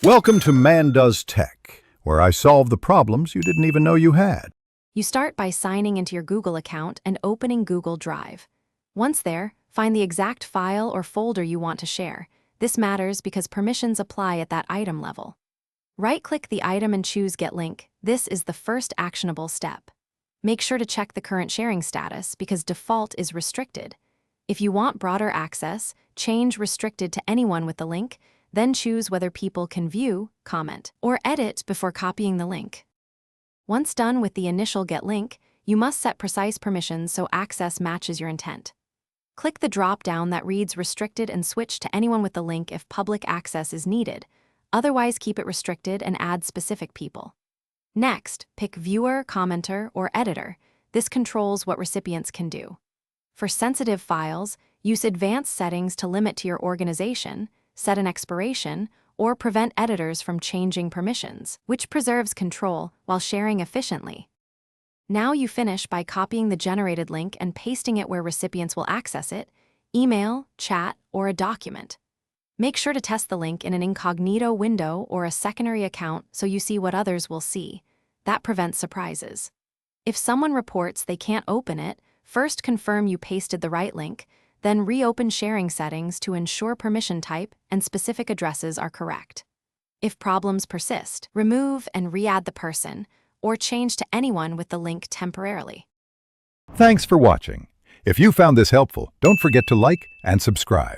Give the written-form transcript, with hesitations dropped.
Welcome to Man Does Tech, where I solve the problems you didn't even know you had. You start by signing into your Google account and opening Google Drive. Once there, find the exact file or folder you want to share. This matters because permissions apply at that item level. Right-click the item and choose Get Link. This is the first actionable step. Make sure to check the current sharing status because default is restricted. If you want broader access, change Restricted to anyone with the link, then choose whether people can view, comment, or edit before copying the link. Once done with the initial Get Link, you must set precise permissions so access matches your intent. Click the drop-down that reads Restricted and switch to anyone with the link if public access is needed. Otherwise, keep it restricted and add specific people. Next, pick Viewer, Commenter, or Editor. This controls what recipients can do. For sensitive files, use advanced settings to limit to your organization, set an expiration, or prevent editors from changing permissions, which preserves control while sharing efficiently. Now you finish by copying the generated link and pasting it where recipients will access it, email, chat, or a document. Make sure to test the link in an incognito window or a secondary account so you see what others will see. That prevents surprises. If someone reports they can't open it, first confirm you pasted the right link, then reopen sharing settings to ensure permission type and specific addresses are correct. If problems persist, remove and re-add the person, or change to anyone with the link temporarily. Thanks for watching. If you found this helpful, don't forget to like and subscribe.